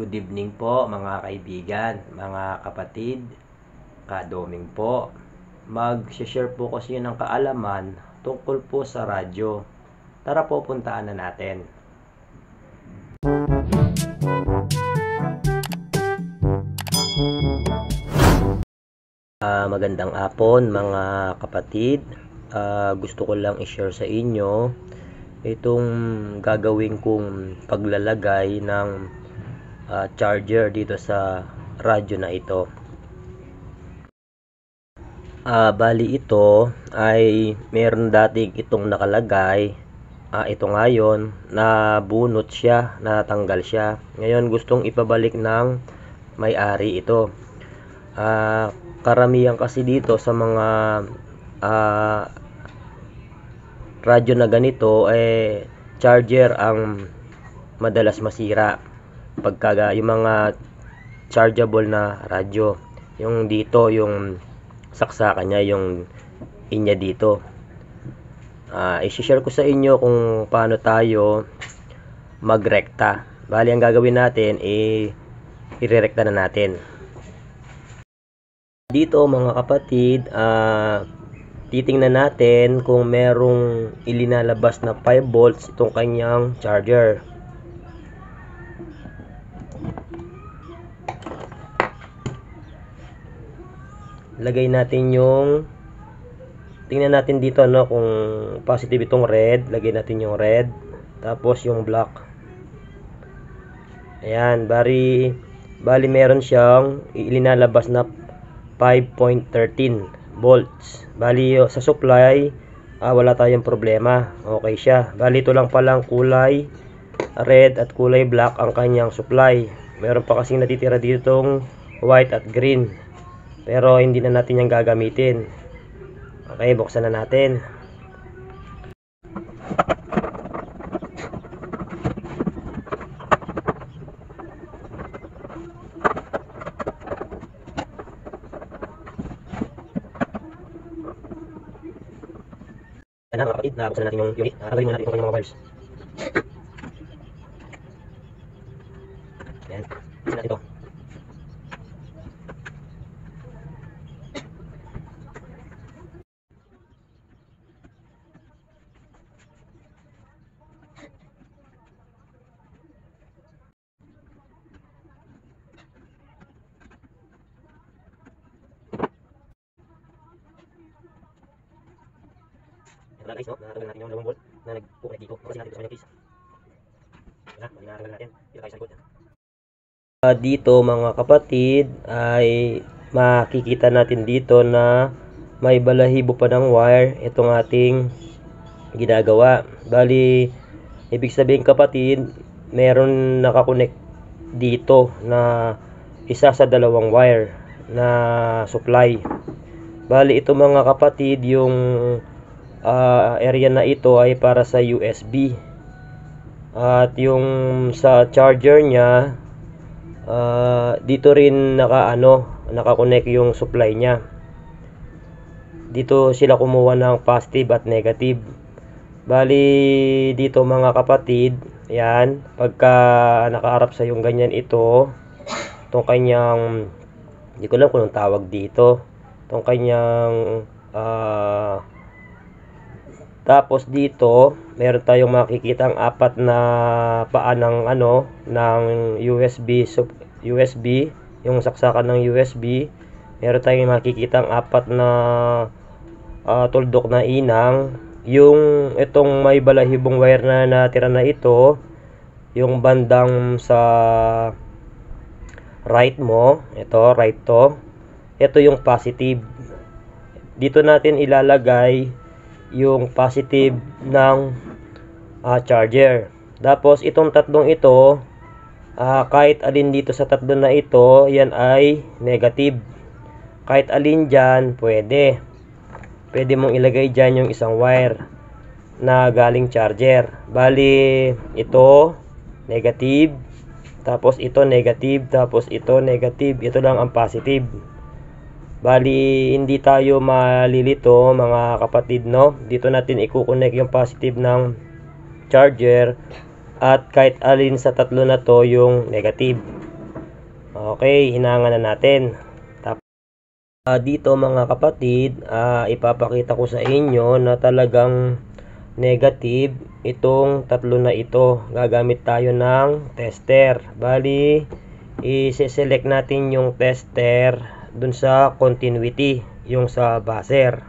Good evening po mga kaibigan, mga kapatid, kadoming po. Mag-share po kasi ng kaalaman tungkol po sa radyo. Tara po, puntaan na natin. Magandang hapon mga kapatid. Gusto ko lang i-share sa inyo itong gagawin kong paglalagay ng charger dito sa radyo na ito. Bali ito ay meron dating itong nakalagay. Ito ngayon nabunot siya, natanggal siya. Ngayon gustong ipabalik ng may-ari ito. Karamihan kasi dito sa mga radyo na ganito charger ang madalas masira pagka yung mga chargeable na radyo, yung dito yung saksakan niya, yung inya dito. I-share ko sa inyo kung paano tayo magrekta. Bali ang gagawin natin irerekta na natin dito mga kapatid. Titingnan natin kung merong ilinalabas na 5 volts itong kanyang charger. Lagay natin tingnan natin dito kung positive itong red. Lagay natin yung red, tapos yung black. Ayan, bali meron siyang ilinalabas na 5.13 volts. Bali sa supply wala tayong problema, okay siya. Bali ito lang palang kulay red at kulay black ang kanyang supply. Meron pa kasing natitira ditong white at green, pero hindi na natin yung gagamitin. Okay, buksan na natin. Ayan mga kapatid, nabuksan natin yung unit. Tanggalin muna natin itong kanyang mga wires. Ayan, buksan natin ito. Guys, natanggal natin yung 2 volt na nagpukunik dito. Kasi natin ito sa kanyang case. Natanggal natin. Dito tayo sa likod. Dito mga kapatid ay makikita natin dito na may balahibo pa ng wire itong ating ginagawa. Bali, ibig sabihin kapatid, meron nakakonek dito na isa sa dalawang wire na supply. Bali, ito mga kapatid, yung area na ito ay para sa USB, at yung sa charger niya dito rin naka-connect yung supply niya. Dito sila kumuha ng positive at negative. Bali dito mga kapatid, yan, pagka nakaharap sa yung ganyan itong kanyang, hindi ko alam kung anong tawag dito, itong kanyang tapos dito meron tayong makikitang 4 na paa ng ng USB, yung saksakan ng USB. Meron tayong makikitang 4 na tuldok na inang. Yung itong may balahibong wire na natira na ito, yung bandang sa right mo, ito right to, ito yung positive. Dito natin ilalagay yung positive ng charger. Tapos itong tatlong ito, kahit alin dito sa tatlo na ito, yan ay negative. Kahit alin dyan, pwede mong ilagay dyan yung isang wire na galing charger. Bali ito negative, tapos ito negative, tapos ito negative, ito lang ang positive. Bali hindi tayo malilito mga kapatid, dito natin i-connect yung positive ng charger at kahit alin sa tatlo na to yung negative. Okay, hinangan na natin. Tapos, dito mga kapatid, ipapakita ko sa inyo na talagang negative itong tatlo na ito. Gagamit tayo ng tester. Bali, i-select natin yung tester dun sa continuity, yung sa buzzer.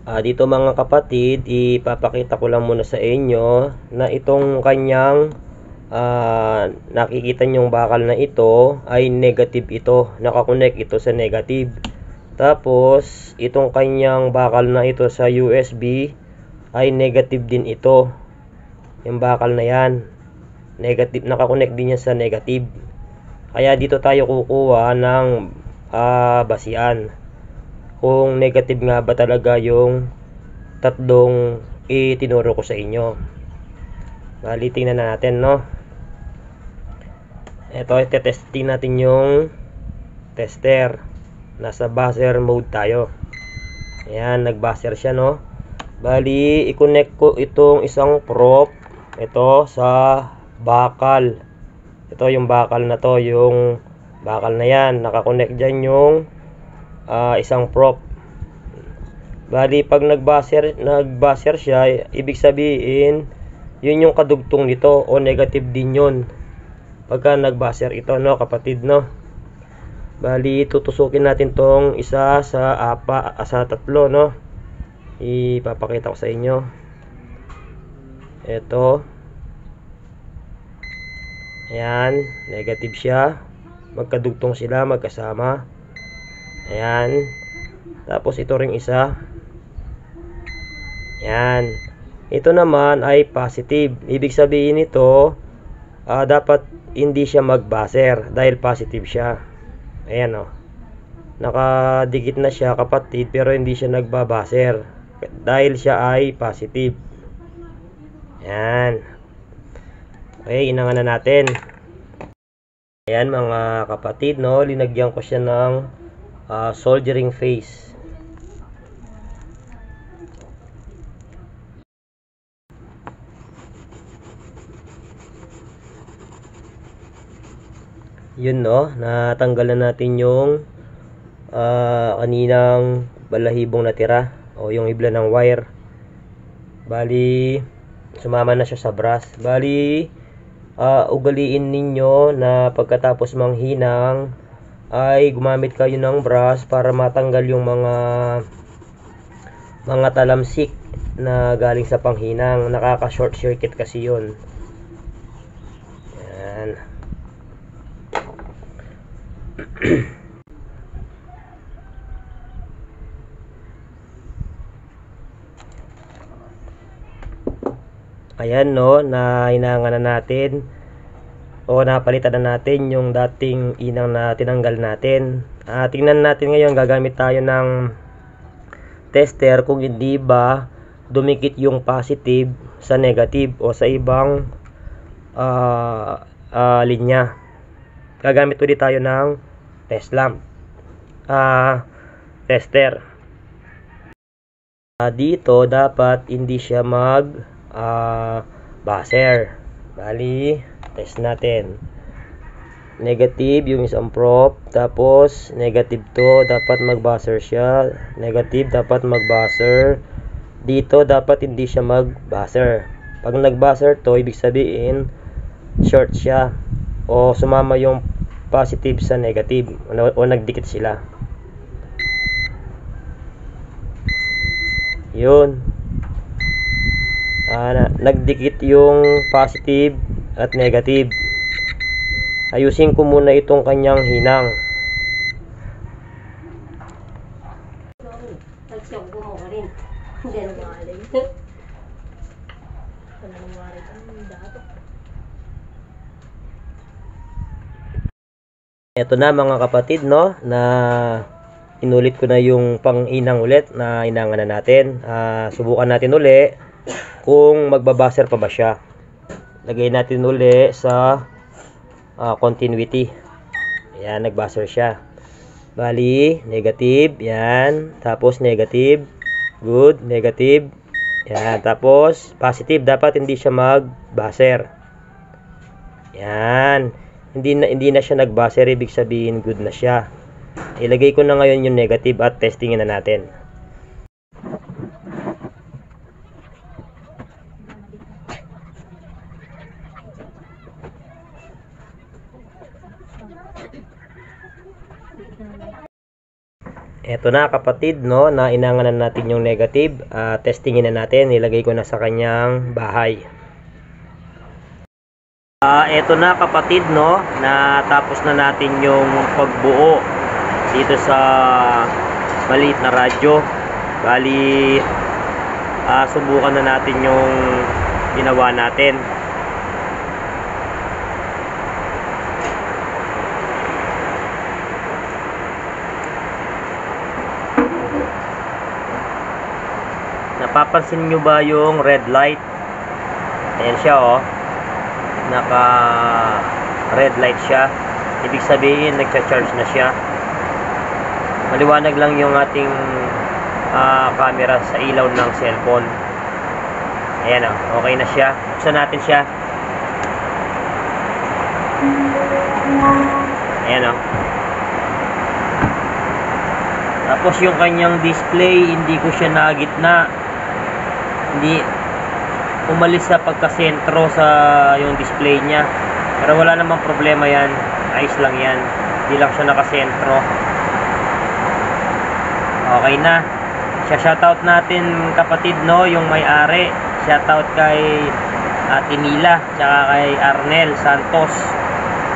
Dito mga kapatid, ipapakita ko lang muna sa inyo na itong kanyang nakikita nyong bakal na ito ay negative ito. Nakakonect ito sa negative. Tapos, itong kanyang bakal na ito sa USB ay negative din ito. Yung bakal na yan. Negative, nakakonect din yan sa negative. Kaya dito tayo kukuha ng basian. Kung negative nga ba talaga yung tatlong itinuro ko sa inyo. Bali, tingnan natin, no? Ito, testing natin yung tester. Nasa buzzer mode tayo. Ayan, nag-buzzer siya, no? Bali, i-connect ko itong isang prop. Ito sa bakal. Ito yung bakal na to, yung bakal na yan. Nakakonect dyan yung isang prop. Bali, pag nag-buzzer siya, ibig sabihin, yun yung kadugtong nito o negative din yun. Pagka nag-buzzer ito, no, kapatid, no? Bali, tutusukin natin tong isa sa tatlo, no? Ipapakita ko sa inyo. Ito. Ayan, negative siya. Magkadugtong sila, magkasama. Ayan. Tapos ito ring isa. Ayan. Ito naman ay positive. Ibig sabihin nito, dapat hindi siya mag-buzzer dahil positive siya. Ayan, o. Nakadikit na siya, kapatid, pero hindi siya nagba-buzzer dahil siya ay positive. Ayan. Okay, inangan na natin. Ayan mga kapatid, no, linagyan ko siya ng soldering face. Yun, no, natanggal na natin yung kaninang balahibong natira o yung ibla ng wire. Bali, sumama na siya sa brass. Bali, ugaliin ninyo na pagkatapos manghinang ay gumamit kayo ng brush para matanggal yung mga talamsik na galing sa panghinang. Nakaka-short circuit kasi yun. Ayan. Ayan, no, na hinangan na natin o napalitan na natin yung dating inang na tinanggal natin. Tingnan natin ngayon, gagamit tayo ng tester kung hindi ba dumikit yung positive sa negative o sa ibang linya. Gagamit ulit tayo ng test lamp, tester. Dito dapat hindi siya mag buzzer. Bali, test natin. Negative yung isang prop, tapos negative to, dapat mag-buzzer siya. Negative, dapat mag-buzzer. Dito dapat hindi siya mag-buzzer. Pag nag-buzzer to, ibig sabihin short siya o sumama yung positive sa negative o nagdikit sila. Yun. Nagdikit yung positive at negative. Ayusin ko muna itong kanyang hinang. Ito na mga kapatid, no, na inulit ko na yung pang-inang ulit na inangan na natin. Subukan natin uli kung magbabaser pa ba siya. Lagay natin uli sa continuity. Ayan, nagbaser siya. Bali, negative. Yan. Tapos negative. Good. Negative. Yan. Tapos positive. Dapat hindi siya magbaser. Yan. hindi na siya nag-buzzer, ibig sabihin good na siya. Ilagay ko na ngayon yung negative at testingin na natin. Eto na kapatid, no, na inanganan natin yung negative. Testingin na natin, nilagay ko na sa kanyang bahay. Eto na kapatid, no, na tapos na natin yung pagbuo dito sa maliit na radyo. Bali, subukan na natin yung ginawa natin. Napapansin nyo ba yung red light? Ayan siya, oh. Naka red light siya. Ibig sabihin nagcha-charge na siya. Maliwanag lang yung ating camera sa ilaw ng cellphone. Ayan, oh. Okay na siya. Buksan natin siya. Ayan, oh. Tapos yung kanyang display, hindi ko siya nagitna. Hindi umalis sa pagkasentro sa yung display niya, pero wala namang problema yan, ayos lang yan, hindi lang siya nakasentro. Okay na. Shoutout natin kapatid, no, yung may-ari. Shoutout kay Ate Mila tsaka kay Arnel Santos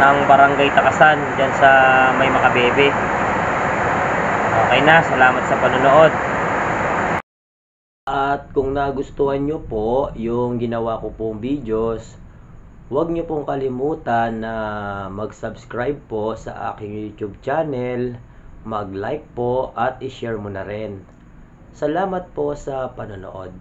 ng Barangay Takasan dyan sa May Makabebe. Okay na, salamat sa panonood. At kung nagustuhan nyo po yung ginawa ko pong videos, huwag nyo pong kalimutan na mag-subscribe po sa aking YouTube channel, mag-like po at i-share mo na rin. Salamat po sa panonood.